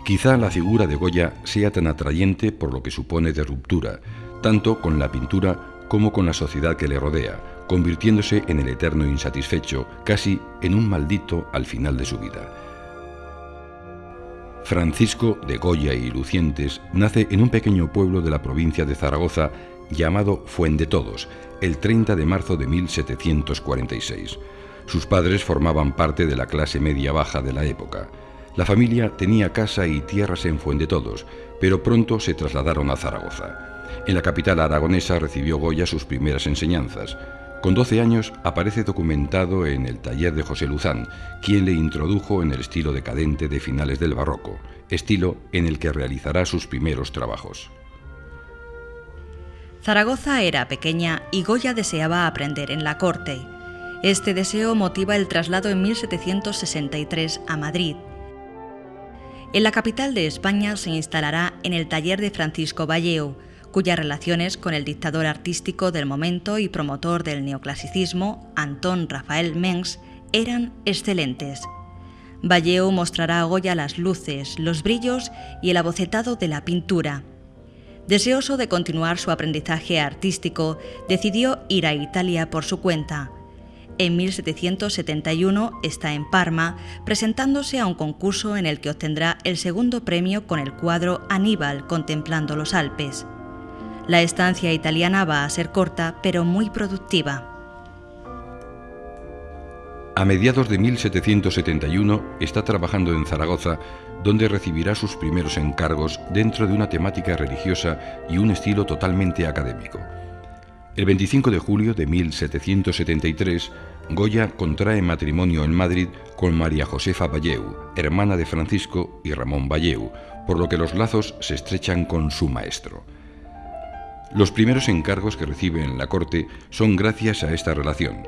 Quizá la figura de Goya sea tan atrayente por lo que supone de ruptura, tanto con la pintura como con la sociedad que le rodea, convirtiéndose en el eterno insatisfecho, casi en un maldito al final de su vida. Francisco de Goya y Lucientes nace en un pequeño pueblo de la provincia de Zaragoza llamado Fuendetodos, el 30 de marzo de 1746. Sus padres formaban parte de la clase media-baja de la época. La familia tenía casa y tierras en Fuendetodos, pero pronto se trasladaron a Zaragoza. En la capital aragonesa recibió Goya sus primeras enseñanzas. Con 12 años aparece documentado en el taller de José Luzán, quien le introdujo en el estilo decadente de finales del barroco, estilo en el que realizará sus primeros trabajos. Zaragoza era pequeña y Goya deseaba aprender en la corte. Este deseo motiva el traslado en 1763 a Madrid. En la capital de España se instalará en el taller de Francisco Valleu, cuyas relaciones con el dictador artístico del momento y promotor del neoclasicismo, Antón Rafael Mengs, eran excelentes. Valleu mostrará a Goya las luces, los brillos y el abocetado de la pintura. Deseoso de continuar su aprendizaje artístico, decidió ir a Italia por su cuenta. En 1771 está en Parma, presentándose a un concurso en el que obtendrá el segundo premio con el cuadro Aníbal contemplando los Alpes. La estancia italiana va a ser corta, pero muy productiva. A mediados de 1771 está trabajando en Zaragoza, donde recibirá sus primeros encargos dentro de una temática religiosa y un estilo totalmente académico. El 25 de julio de 1773, Goya contrae matrimonio en Madrid con María Josefa Valleu, hermana de Francisco y Ramón Valleu, por lo que los lazos se estrechan con su maestro. Los primeros encargos que recibe en la corte son gracias a esta relación.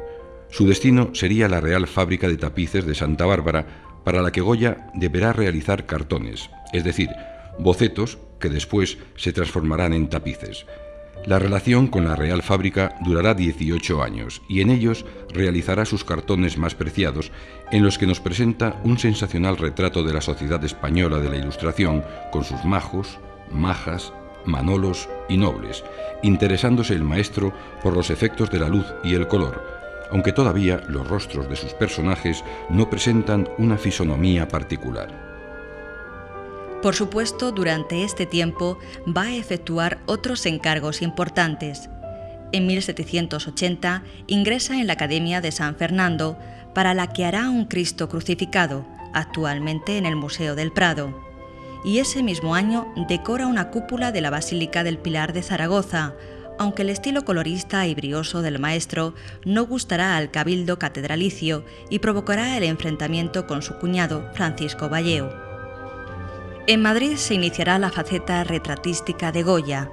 Su destino sería la Real Fábrica de Tapices de Santa Bárbara, para la que Goya deberá realizar cartones, es decir, bocetos que después se transformarán en tapices. La relación con la Real Fábrica durará 18 años y en ellos realizará sus cartones más preciados, en los que nos presenta un sensacional retrato de la sociedad española de la Ilustración, con sus majos, majas, manolos y nobles, interesándose el maestro por los efectos de la luz y el color, aunque todavía los rostros de sus personajes no presentan una fisonomía particular. Por supuesto, durante este tiempo va a efectuar otros encargos importantes. En 1780 ingresa en la Academia de San Fernando, para la que hará un Cristo crucificado, actualmente en el Museo del Prado. Y ese mismo año decora una cúpula de la Basílica del Pilar de Zaragoza, aunque el estilo colorista y brioso del maestro no gustará al cabildo catedralicio y provocará el enfrentamiento con su cuñado Francisco Valleu. En Madrid se iniciará la faceta retratística de Goya.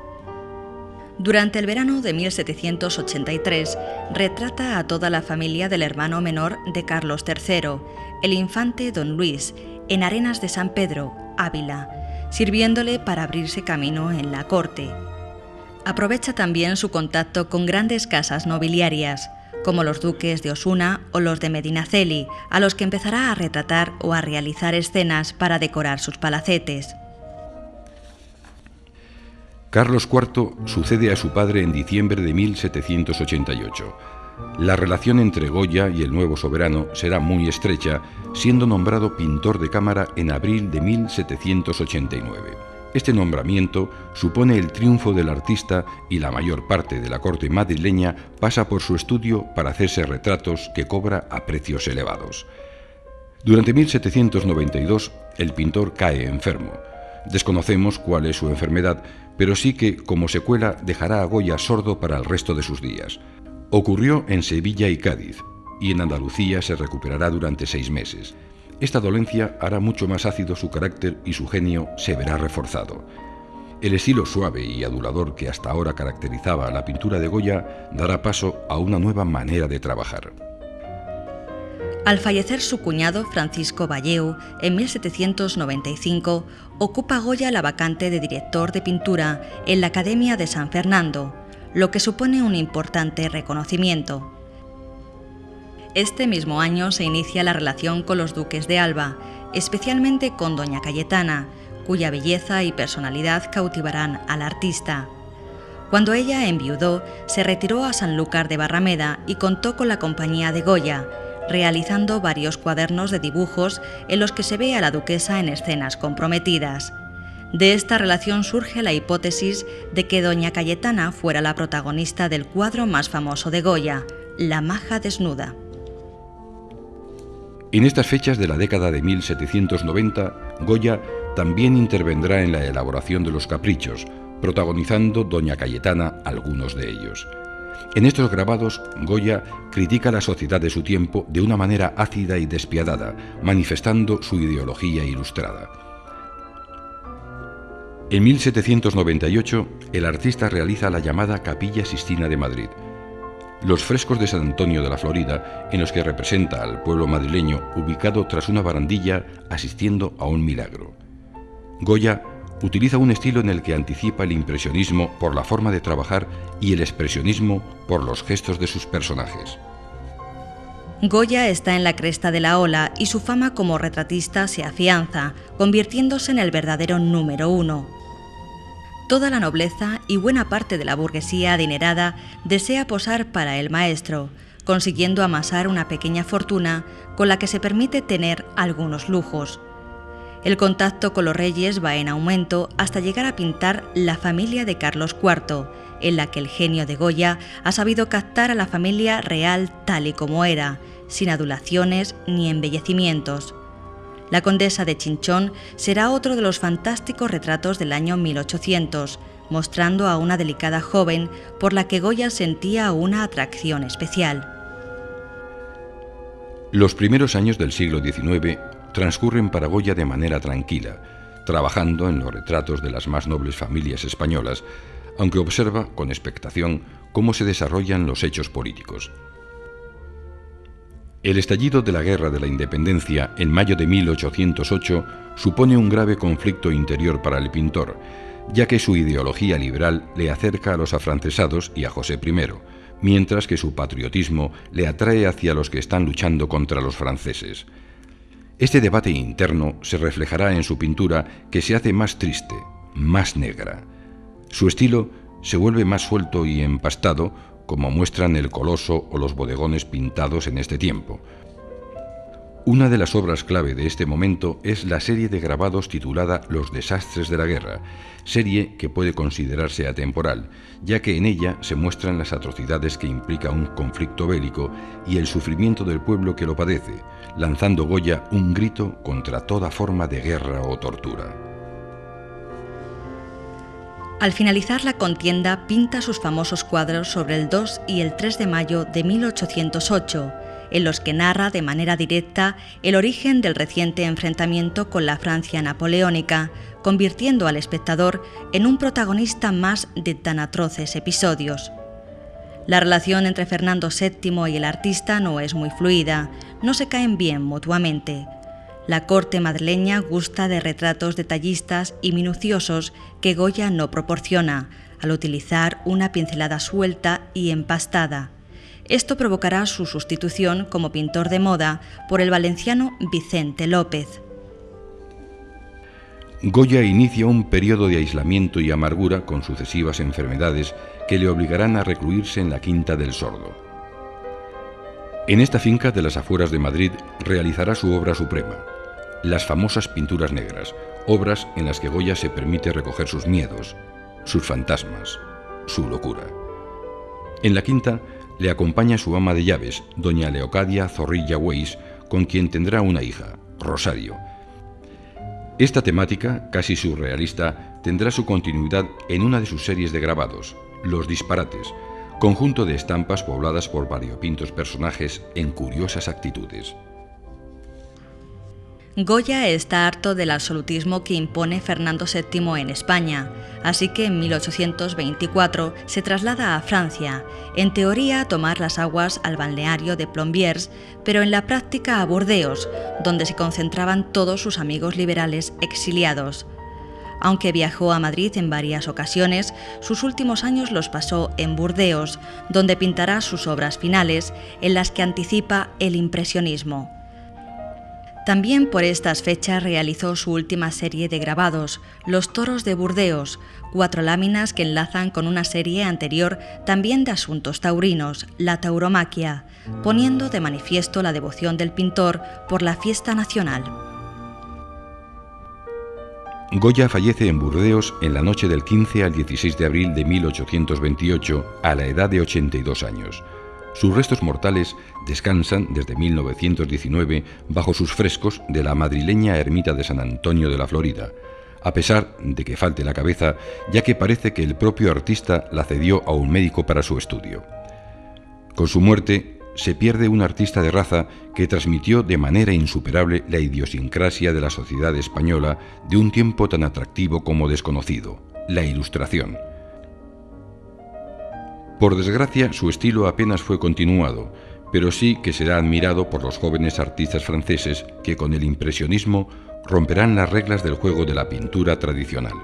Durante el verano de 1783 retrata a toda la familia del hermano menor de Carlos III, el infante don Luis, en Arenas de San Pedro, Ávila, sirviéndole para abrirse camino en la corte. Aprovecha también su contacto con grandes casas nobiliarias, como los duques de Osuna o los de Medinaceli, a los que empezará a retratar o a realizar escenas para decorar sus palacetes. Carlos IV sucede a su padre en diciembre de 1788. La relación entre Goya y el nuevo soberano será muy estrecha, siendo nombrado pintor de cámara en abril de 1789. Este nombramiento supone el triunfo del artista y la mayor parte de la corte madrileña pasa por su estudio para hacerse retratos que cobra a precios elevados. Durante 1792 el pintor cae enfermo. Desconocemos cuál es su enfermedad, pero sí que, como secuela, dejará a Goya sordo para el resto de sus días. Ocurrió en Sevilla y Cádiz, y en Andalucía se recuperará durante 6 meses. Esta dolencia hará mucho más ácido su carácter y su genio se verá reforzado. El estilo suave y adulador que hasta ahora caracterizaba la pintura de Goya dará paso a una nueva manera de trabajar. Al fallecer su cuñado Francisco Valleu en 1795, ocupa Goya la vacante de director de pintura en la Academia de San Fernando, lo que supone un importante reconocimiento. Este mismo año se inicia la relación con los duques de Alba, especialmente con doña Cayetana, cuya belleza y personalidad cautivarán al artista. Cuando ella enviudó, se retiró a Sanlúcar de Barrameda y contó con la compañía de Goya, realizando varios cuadernos de dibujos en los que se ve a la duquesa en escenas comprometidas. De esta relación surge la hipótesis de que doña Cayetana fuera la protagonista del cuadro más famoso de Goya, La maja desnuda. En estas fechas de la década de 1790, Goya también intervendrá en la elaboración de los caprichos, protagonizando doña Cayetana algunos de ellos. En estos grabados, Goya critica la sociedad de su tiempo de una manera ácida y despiadada, manifestando su ideología ilustrada. En 1798, el artista realiza la llamada Capilla Sixtina de Madrid. Los frescos de San Antonio de la Florida, en los que representa al pueblo madrileño ubicado tras una barandilla asistiendo a un milagro. Goya utiliza un estilo en el que anticipa el impresionismo por la forma de trabajar y el expresionismo por los gestos de sus personajes. Goya está en la cresta de la ola y su fama como retratista se afianza, convirtiéndose en el verdadero número uno. Toda la nobleza y buena parte de la burguesía adinerada desea posar para el maestro, consiguiendo amasar una pequeña fortuna con la que se permite tener algunos lujos. El contacto con los reyes va en aumento hasta llegar a pintar La familia de Carlos IV, en la que el genio de Goya ha sabido captar a la familia real tal y como era, sin adulaciones ni embellecimientos. La condesa de Chinchón será otro de los fantásticos retratos del año 1800, mostrando a una delicada joven por la que Goya sentía una atracción especial. Los primeros años del siglo XIX transcurren para Goya de manera tranquila, trabajando en los retratos de las más nobles familias españolas, aunque observa con expectación cómo se desarrollan los hechos políticos. El estallido de la Guerra de la Independencia en mayo de 1808 supone un grave conflicto interior para el pintor, ya que su ideología liberal le acerca a los afrancesados y a José I, mientras que su patriotismo le atrae hacia los que están luchando contra los franceses. Este debate interno se reflejará en su pintura, que se hace más triste, más negra. Su estilo se vuelve más suelto y empastado, como muestran el Coloso o los bodegones pintados en este tiempo. Una de las obras clave de este momento es la serie de grabados titulada Los desastres de la guerra, serie que puede considerarse atemporal, ya que en ella se muestran las atrocidades que implica un conflicto bélico y el sufrimiento del pueblo que lo padece, lanzando Goya un grito contra toda forma de guerra o tortura. Al finalizar la contienda, pinta sus famosos cuadros sobre el 2 y el 3 de mayo de 1808, en los que narra de manera directa el origen del reciente enfrentamiento con la Francia napoleónica, convirtiendo al espectador en un protagonista más de tan atroces episodios. La relación entre Fernando VII y el artista no es muy fluida, no se caen bien mutuamente. La corte madrileña gusta de retratos detallistas y minuciosos que Goya no proporciona, al utilizar una pincelada suelta y empastada. Esto provocará su sustitución como pintor de moda por el valenciano Vicente López. Goya inicia un periodo de aislamiento y amargura con sucesivas enfermedades que le obligarán a recluirse en la Quinta del Sordo. En esta finca de las afueras de Madrid realizará su obra suprema, las famosas pinturas negras, obras en las que Goya se permite recoger sus miedos, sus fantasmas, su locura. En la quinta le acompaña su ama de llaves, doña Leocadia Zorrilla Weiss, con quien tendrá una hija, Rosario. Esta temática, casi surrealista, tendrá su continuidad en una de sus series de grabados, Los disparates, conjunto de estampas pobladas por variopintos personajes en curiosas actitudes. Goya está harto del absolutismo que impone Fernando VII en España, así que en 1824 se traslada a Francia, en teoría a tomar las aguas al balneario de Plombiers, pero en la práctica a Burdeos, donde se concentraban todos sus amigos liberales exiliados. Aunque viajó a Madrid en varias ocasiones, sus últimos años los pasó en Burdeos, donde pintará sus obras finales, en las que anticipa el impresionismo. También por estas fechas realizó su última serie de grabados, Los toros de Burdeos, 4 láminas que enlazan con una serie anterior también de asuntos taurinos, La tauromaquia, poniendo de manifiesto la devoción del pintor por la fiesta nacional. Goya fallece en Burdeos en la noche del 15 al 16 de abril de 1828, a la edad de 82 años. Sus restos mortales descansan desde 1919 bajo sus frescos de la madrileña ermita de San Antonio de la Florida, a pesar de que falte la cabeza, ya que parece que el propio artista la cedió a un médico para su estudio. Con su muerte se pierde un artista de raza que transmitió de manera insuperable la idiosincrasia de la sociedad española de un tiempo tan atractivo como desconocido, la Ilustración. Por desgracia, su estilo apenas fue continuado, pero sí que será admirado por los jóvenes artistas franceses que con el impresionismo romperán las reglas del juego de la pintura tradicional.